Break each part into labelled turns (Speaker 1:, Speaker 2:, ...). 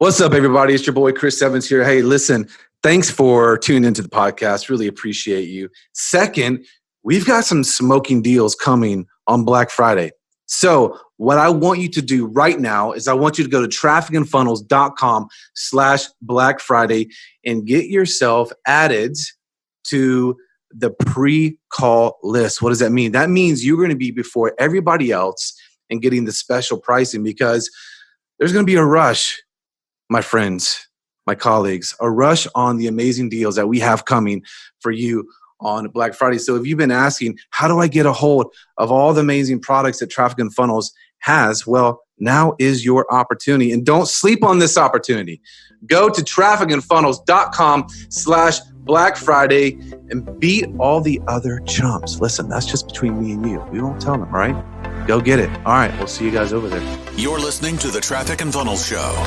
Speaker 1: What's up, everybody? It's your boy, Chris Evans here. Hey, listen, thanks for tuning into the podcast. Really appreciate you. Second, we've got some smoking deals coming on Black Friday. So what I want you to do right now is I want you to go to trafficandfunnels.com/Black Friday and get yourself added to the pre-call list. What does that mean? That means you're going to be before everybody else and getting the special pricing because there's going to be a rush, my friends, my colleagues, a rush on the amazing deals that we have coming for you on Black Friday. So if you've been asking, how do I get a hold of all the amazing products that Traffic and Funnels has? Well, now is your opportunity. And don't sleep on this opportunity. Go to trafficandfunnels.com/Black Friday and beat all the other chumps. Listen, that's just between me and you. We won't tell them, right? Go get it. All right, we'll see you guys over there.
Speaker 2: You're listening to the Traffic and Funnels Show.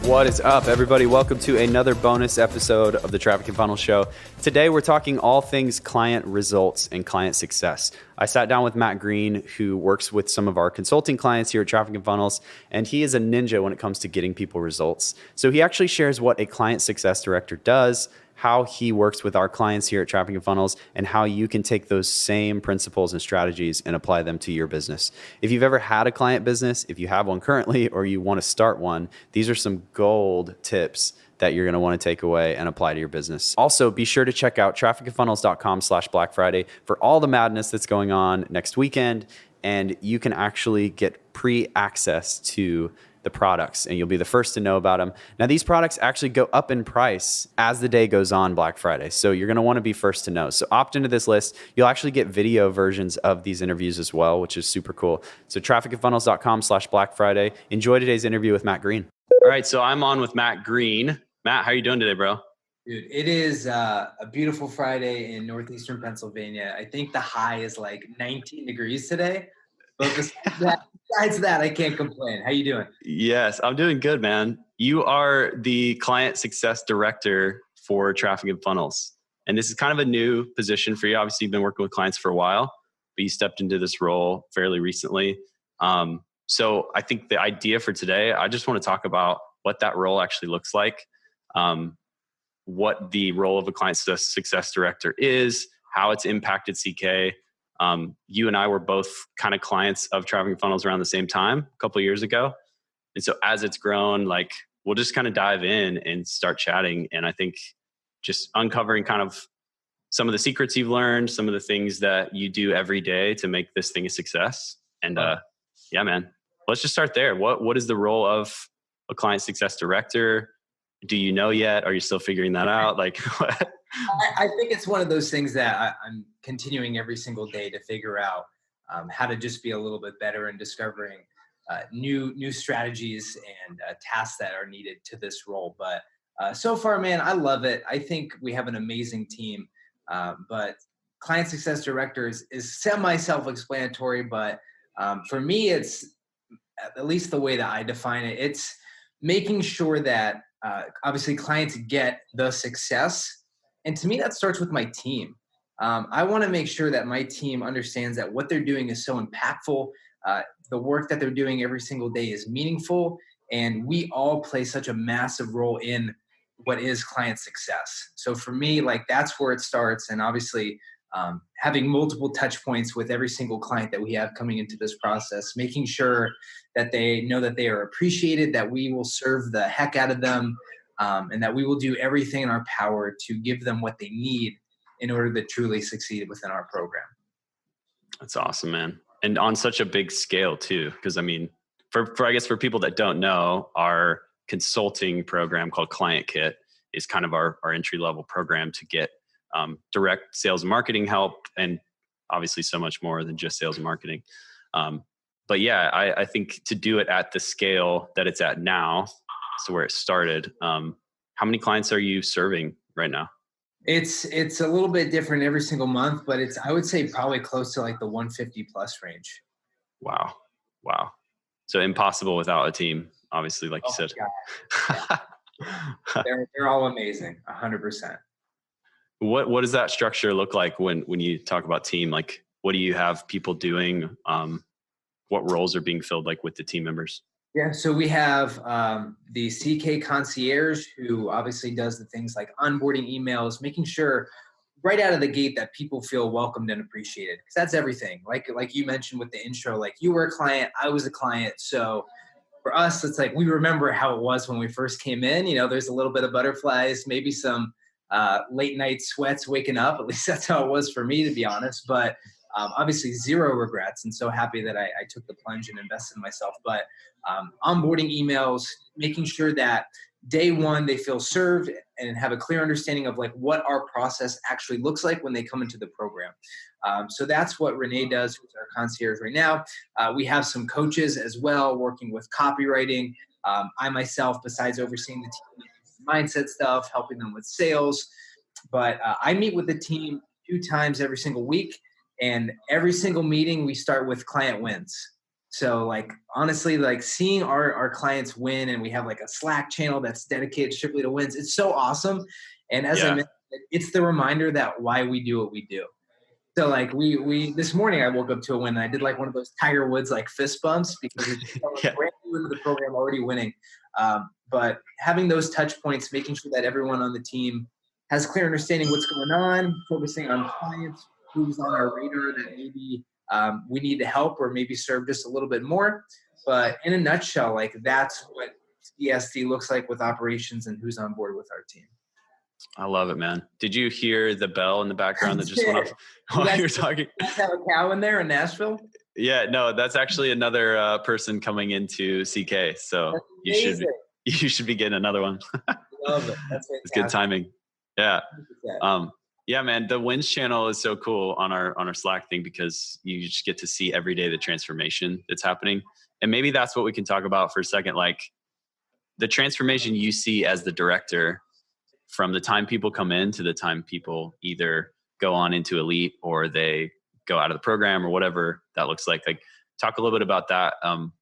Speaker 3: What is up, everybody? Welcome to another bonus episode of the Traffic and Funnels Show. Today, we're talking all things client results and client success. I sat down with Matt Green, who works with some of our consulting clients here at Traffic and Funnels, and he is a ninja when it comes to getting people results. So he actually shares what a client success director does, how he works with our clients here at Traffic and Funnels, and how you can take those same principles and strategies and apply them to your business. If you've ever had a client business, if you have one currently, or you want to start one, these are some gold tips that you're going to want to take away and apply to your business. Also, be sure to check out trafficandfunnels.com/Black Friday for all the madness that's going on next weekend, and you can actually get pre-access to the products, and you'll be the first to know about them. Now, these products actually go up in price as the day goes on Black Friday, so you're going to want to be first to know. So opt into this list. You'll actually get video versions of these interviews as well, which is super cool. So trafficandfunnels.com/Black Friday. Enjoy today's interview with Matt Green. All right, so I'm on with Matt Green. Matt, how are you doing today, bro?
Speaker 4: Dude, it is a beautiful Friday in northeastern Pennsylvania. I think the high is like 19 degrees today. But besides that, I can't complain. How you doing?
Speaker 3: Yes, I'm doing good, man. You are the client success director for Traffic and Funnels. And this is kind of a new position for you. Obviously, you've been working with clients for a while, but you stepped into this role fairly recently. So I think the idea for today, I just want to talk about what that role actually looks like, what the role of a client success director is, how it's impacted CK. You and I were both kind of clients of Traffic and Funnels around the same time, a couple of years ago. And so as it's grown, like we'll just kind of dive in and start chatting. And I think just uncovering kind of some of the secrets you've learned, some of the things that you do every day to make this thing a success. And yeah, man, let's just start there. What is the role of a client success director? Do you know yet? Are you still figuring that out? Like what?
Speaker 4: I think it's one of those things that I'm continuing every single day to figure out how to just be a little bit better in discovering new strategies and tasks that are needed to this role. But so far, man, I love it. I think we have an amazing team. But client success director is semi-self-explanatory. But for me, it's at least the way that I define it. It's making sure that obviously clients get the success. And to me, that starts with my team. I want to make sure that my team understands that what they're doing is so impactful. The work that they're doing every single day is meaningful. And we all play such a massive role in what is client success. So for me, like that's where it starts. And obviously having multiple touch points with every single client that we have coming into this process, making sure that they know that they are appreciated, that we will serve the heck out of them, and that we will do everything in our power to give them what they need in order to truly succeed within our program.
Speaker 3: That's awesome, man. And on such a big scale too, because I mean, for I guess for people that don't know, our consulting program called Client Kit is kind of our entry level program to get direct sales and marketing help, and obviously so much more than just sales and marketing. But yeah, I think to do it at the scale that it's at now, so where it started, how many clients are you serving right now?
Speaker 4: It's a little bit different every single month, but I would say probably close to like the 150 plus range.
Speaker 3: Wow. So impossible without a team, obviously, like you said.
Speaker 4: Yeah. They're all amazing, 100%.
Speaker 3: What does that structure look like when you talk about team? Like, what do you have people doing what roles are being filled like with the team members?
Speaker 4: Yeah, so we have the CK concierge, who obviously does the things like onboarding emails, making sure right out of the gate that people feel welcomed and appreciated, because that's everything. Like you mentioned with the intro, like you were a client, I was a client. So for us, it's like we remember how it was when we first came in. There's a little bit of butterflies, maybe some late night sweats waking up. At least that's how it was for me, to be honest. But obviously, zero regrets, and so happy that I took the plunge and invested in myself. But onboarding emails, making sure that day one they feel served and have a clear understanding of like what our process actually looks like when they come into the program. So that's what Renee does, who's our concierge right now. We have some coaches as well working with copywriting. I myself, besides overseeing the team, mindset stuff, helping them with sales. But I meet with the team 2 times every single week. And every single meeting we start with client wins. So like, honestly, like seeing our clients win, and we have like a Slack channel that's dedicated strictly to wins. It's so awesome. And as I mentioned, it's the reminder that why we do what we do. So like we this morning I woke up to a win, and I did like one of those Tiger Woods like fist bumps, because it's brand new into the program, already winning. But having those touch points, making sure that everyone on the team has clear understanding what's going on, focusing on clients, who's on our radar that maybe we need to help or maybe serve just a little bit more. But in a nutshell, like that's what CSD looks like with operations and who's on board with our team.
Speaker 3: I love it, man. Did you hear the bell in the background that just went off while you were talking?
Speaker 4: You guys have a cow in there in Nashville?
Speaker 3: Yeah, no, that's actually another person coming into CK. So you should be getting another one.
Speaker 4: Love it. That's fantastic.
Speaker 3: It's good timing. Yeah. Yeah, man, the wins channel is so cool on our Slack thing, because you just get to see every day the transformation that's happening. And maybe that's what we can talk about for a second. Like the transformation you see as the director from the time people come in to the time people either go on into elite or they go out of the program or whatever that looks like. Like talk a little bit about that.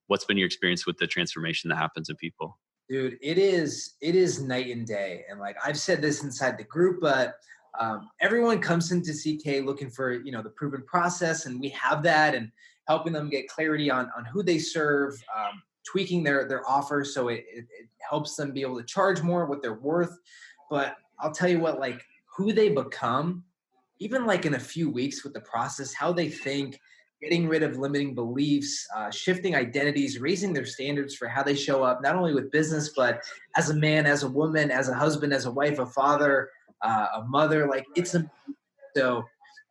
Speaker 3: What's been your experience with the transformation that happens in people?
Speaker 4: Dude, it is night and day. And like I've said this inside the group, but everyone comes into CK looking for, the proven process, and we have that, and helping them get clarity on who they serve, tweaking their offer so it helps them be able to charge more what they're worth. But I'll tell you what, like who they become, even like in a few weeks with the process, how they think, getting rid of limiting beliefs, shifting identities, raising their standards for how they show up, not only with business, but as a man, as a woman, as a husband, as a wife, a father, a mother. Like so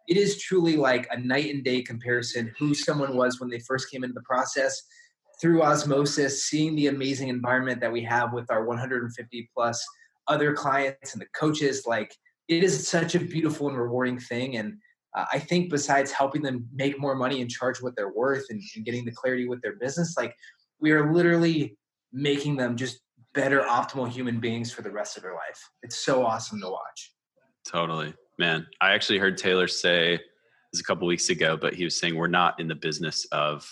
Speaker 4: it is truly like a night and day comparison who someone was when they first came into the process, through osmosis, seeing the amazing environment that we have with our 150 plus other clients and the coaches. Like it is such a beautiful and rewarding thing. And I think besides helping them make more money and charge what they're worth, and getting the clarity with their business, like we are literally making them just better, optimal human beings for the rest of their life. It's so awesome to watch.
Speaker 3: Totally, man. I actually heard Taylor say this a couple of weeks ago, but he was saying we're not in the business of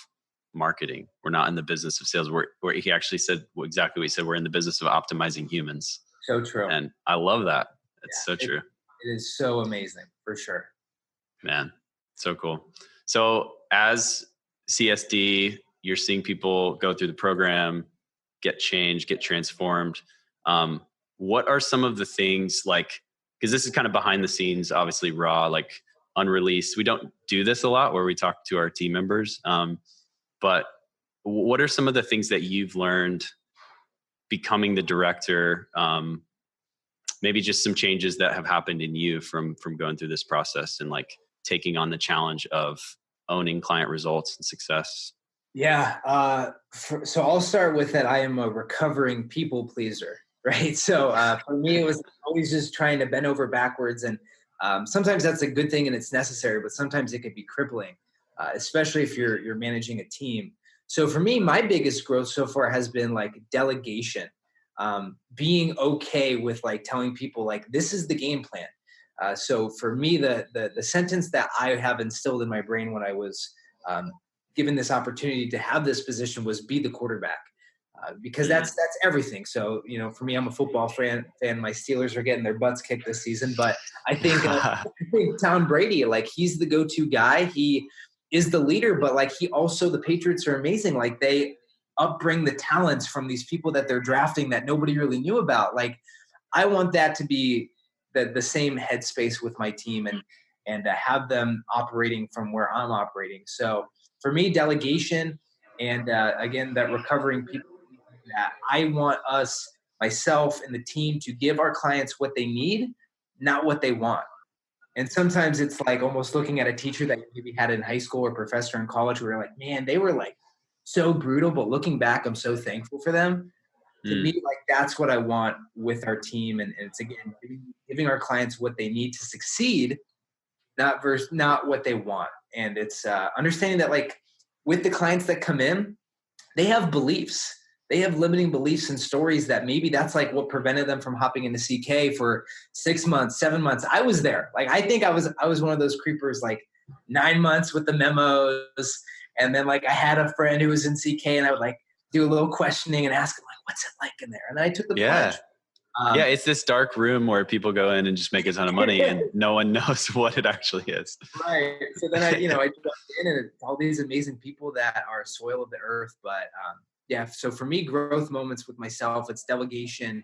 Speaker 3: marketing. We're not in the business of sales. Where he actually said exactly what he said. We're in the business of optimizing humans.
Speaker 4: So true.
Speaker 3: And I love that. It's so true.
Speaker 4: It is so amazing, for sure.
Speaker 3: Man, so cool. So as CSD, you're seeing people go through the program, get changed, get transformed. What are some of the things like, because this is kind of behind the scenes, obviously raw, like unreleased. We don't do this a lot where we talk to our team members. But what are some of the things that you've learned becoming the director? Maybe just some changes that have happened in you from going through this process and like taking on the challenge of owning client results and success.
Speaker 4: Yeah. So I'll start with that. I am a recovering people pleaser, right? So for me, it was always just trying to bend over backwards. And sometimes that's a good thing and it's necessary, but sometimes it could be crippling, especially if you're managing a team. So for me, my biggest growth so far has been like delegation, being okay with like telling people like, this is the game plan. So for me, the sentence that I have instilled in my brain when I was given this opportunity to have this position was be the quarterback, because that's everything. So, for me, I'm a football fan. My Steelers are getting their butts kicked this season, but I think Tom Brady, like he's the go-to guy. He is the leader, but like the Patriots are amazing. Like they upbring the talents from these people that they're drafting that nobody really knew about. Like I want that to be the same headspace with my team and to have them operating from where I'm operating. So for me, delegation and again, that recovering people, that I want myself and the team to give our clients what they need, not what they want. And sometimes it's like almost looking at a teacher that you maybe had in high school or professor in college where you're like, man, they were like so brutal, but looking back, I'm so thankful for them. To me, like that's what I want with our team. And it's again, giving our clients what they need to succeed, not what they want. And it's understanding that like with the clients that come in, they have beliefs. They have limiting beliefs and stories that maybe that's like what prevented them from hopping into CK for 6 months, 7 months. I was there. Like, I think I was one of those creepers, like 9 months with the memos. And then like I had a friend who was in CK and I would like do a little questioning and ask him like, what's it like in there? And then I took the plunge.
Speaker 3: Yeah, it's this dark room where people go in and just make a ton of money and no one knows what it actually is.
Speaker 4: Right. So then I jumped in and all these amazing people that are soil of the earth. But so for me, growth moments with myself, it's delegation,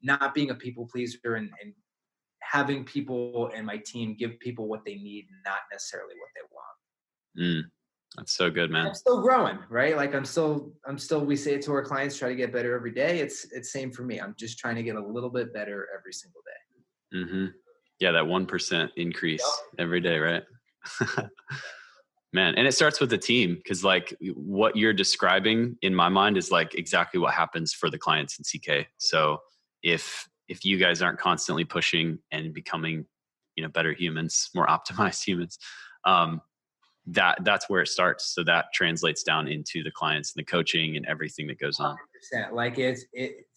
Speaker 4: not being a people pleaser and having people and my team give people what they need, not necessarily what they want.
Speaker 3: That's so good, man.
Speaker 4: I'm still growing, right? Like I'm still, we say it to our clients, try to get better every day. It's same for me. I'm just trying to get a little bit better every single day.
Speaker 3: Mm-hmm. Yeah. That 1% increase every day. Right. Man. And it starts with the team. Cause like what you're describing in my mind is like exactly what happens for the clients in CK. So if you guys aren't constantly pushing and becoming, better humans, more optimized humans, that's where it starts. So that translates down into the clients and the coaching and everything that goes on.
Speaker 4: 100%. Like it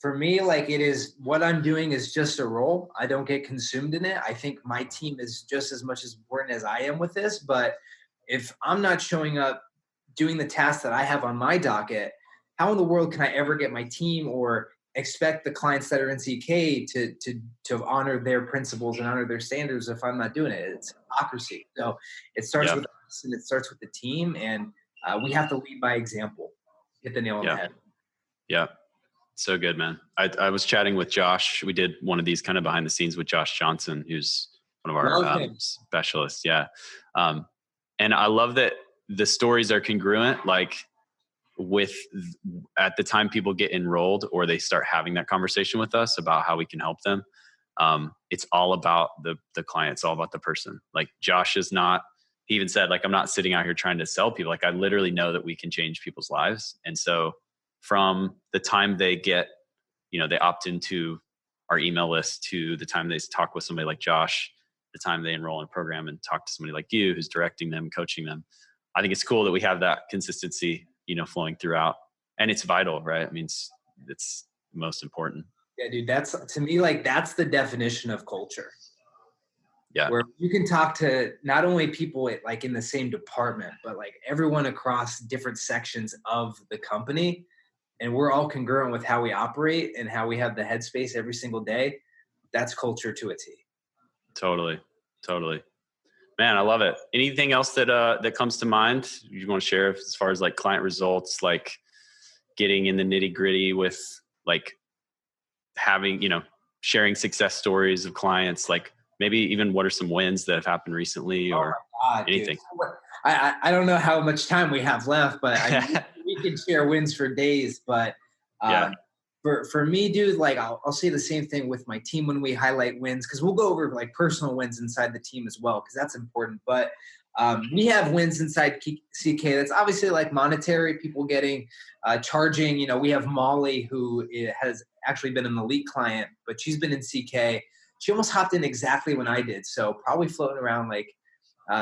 Speaker 4: for me, like it is what I'm doing is just a role. I don't get consumed in it. I think my team is just as much as important as I am with this. But if I'm not showing up doing the tasks that I have on my docket, how in the world can I ever get my team or expect the clients that are in CK to honor their principles and honor their standards if I'm not doing it? It's hypocrisy. So it starts with us and it starts with the team, and we have to lead by example. Hit the nail on the head.
Speaker 3: Yeah. So good, man. I was chatting with Josh. We did one of these kind of behind the scenes with Josh Johnson, who's one of our specialists. Yeah. And I love that the stories are congruent, like with at the time people get enrolled or they start having that conversation with us about how we can help them. It's all about the client. It's all about the person. Like Josh is not, he even said, like, I'm not sitting out here trying to sell people. Like I literally know that we can change people's lives. And so from the time they get, they opt into our email list to the time they talk with somebody like Josh, the time they enroll in a program and talk to somebody like you who's directing them, coaching them. I think it's cool that we have that consistency, flowing throughout, and it's vital, right? I mean, it's most important.
Speaker 4: Yeah, dude, that's to me, like, that's the definition of culture.
Speaker 3: Yeah.
Speaker 4: Where you can talk to not only people like in the same department, but like everyone across different sections of the company. And we're all congruent with how we operate and how we have the headspace every single day. That's culture to a T.
Speaker 3: Totally. Man, I love it. Anything else that comes to mind you want to share as far as like client results, like getting in the nitty gritty with like having, sharing success stories of clients, like maybe even what are some wins that have happened recently or anything?
Speaker 4: Dude. I don't know how much time we have left, but we can share wins for days. But for me, dude, like I'll say the same thing with my team when we highlight wins, because we'll go over like personal wins inside the team as well, because that's important. But we have wins inside CK. That's obviously like monetary, people getting charging. We have Molly, who has actually been an elite client, but she's been in CK. She almost hopped in exactly when I did. So probably floating around like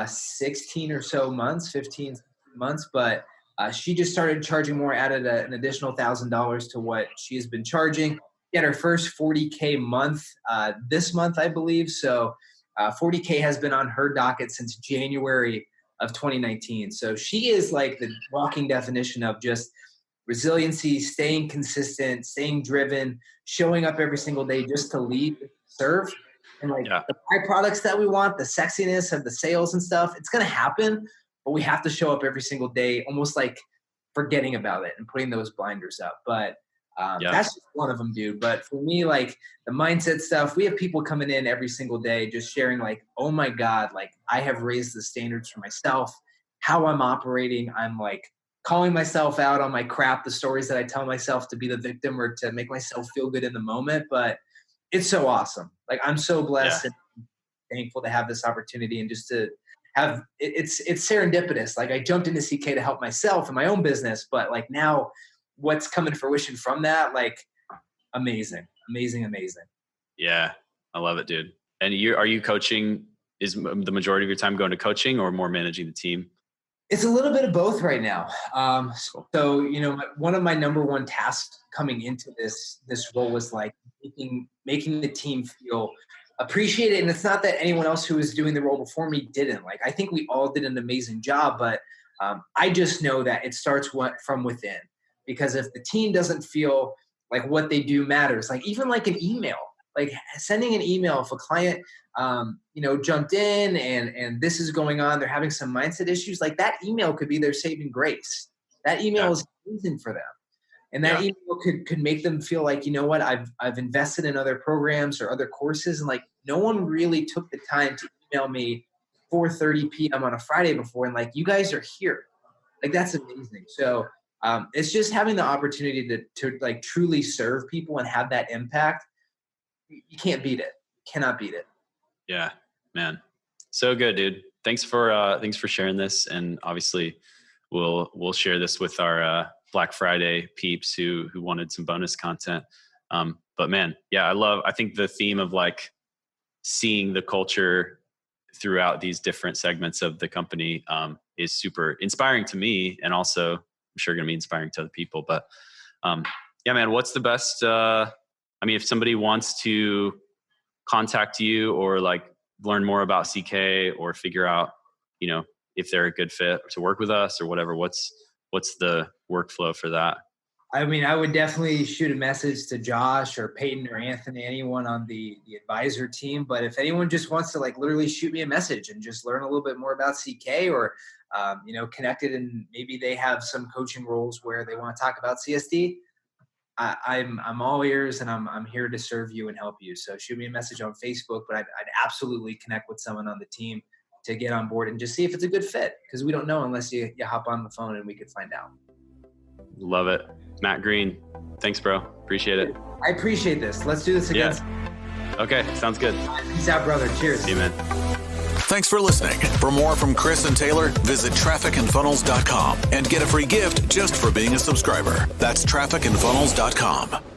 Speaker 4: 16 or so months, 15 months. But she just started charging more, added an additional $1,000 to what she has been charging. She had her first 40K month this month, I believe. So 40K has been on her docket since January of 2019. So she is like the walking definition of just resiliency, staying consistent, staying driven, showing up every single day just to lead, serve. And like the byproducts that we want, the sexiness of the sales and stuff, it's going to happen. but we have to show up every single day, almost like forgetting about it and putting those blinders up. But that's just one of them, dude. But for me, like the mindset stuff, we have people coming in every single day just sharing like, oh my God, like I have raised the standards for myself, how I'm operating. I'm like calling myself out on my crap, the stories that I tell myself to be the victim or to make myself feel good in the moment. But it's so awesome. Like I'm so blessed and thankful to have this opportunity and just to have it's serendipitous. Like I jumped into CK to help myself in my own business, but like now what's coming to fruition from that, like amazing.
Speaker 3: Yeah. I love it, dude. And are you coaching? Is the majority of your time going to coaching or more managing the team?
Speaker 4: It's a little bit of both right now. So, you know, one of my number one tasks coming into this role was like making the team feel appreciated. And it's not that anyone else who was doing the role before me didn't. Like, I think we all did an amazing job, but I just know that it starts from within. Because if the team doesn't feel like what they do matters, like even like an email, like sending an email if a client, jumped in and this is going on, they're having some mindset issues, like that email could be their saving grace. That email is amazing for them. And that email could make them feel like, you know what, I've invested in other programs or other courses. And like, no one really took the time to email me 4:30 p.m. on a Friday before. And like, you guys are here. Like, that's amazing. So it's just having the opportunity to like truly serve people and have that impact. You can't beat it. Cannot beat it.
Speaker 3: Yeah, man. So good, dude. Thanks for sharing this. And obviously we'll share this with our Black Friday peeps who wanted some bonus content. But man, yeah, I think the theme of like seeing the culture throughout these different segments of the company is super inspiring to me, and also I'm sure going to be inspiring to other people. But yeah, man, what's the best, if somebody wants to contact you or like learn more about CK or figure out, if they're a good fit to work with us or whatever, what's the workflow for that?
Speaker 4: I mean, I would definitely shoot a message to Josh or Peyton or Anthony, anyone on the advisor team. But if anyone just wants to like literally shoot me a message and just learn a little bit more about CK or, connected, and maybe they have some coaching roles where they want to talk about CSD, I'm all ears, and I'm here to serve you and help you. So shoot me a message on Facebook, but I'd absolutely connect with someone on the team to get on board and just see if it's a good fit, because we don't know unless you hop on the phone and we could find out.
Speaker 3: Love it. Matt Green, thanks, bro. Appreciate it.
Speaker 4: I appreciate this. Let's do this again.
Speaker 3: Yeah. Okay, sounds good.
Speaker 4: Peace out, brother. Cheers.
Speaker 3: See you, man.
Speaker 2: Thanks for listening. For more from Chris and Taylor, visit trafficandfunnels.com and get a free gift just for being a subscriber. That's trafficandfunnels.com.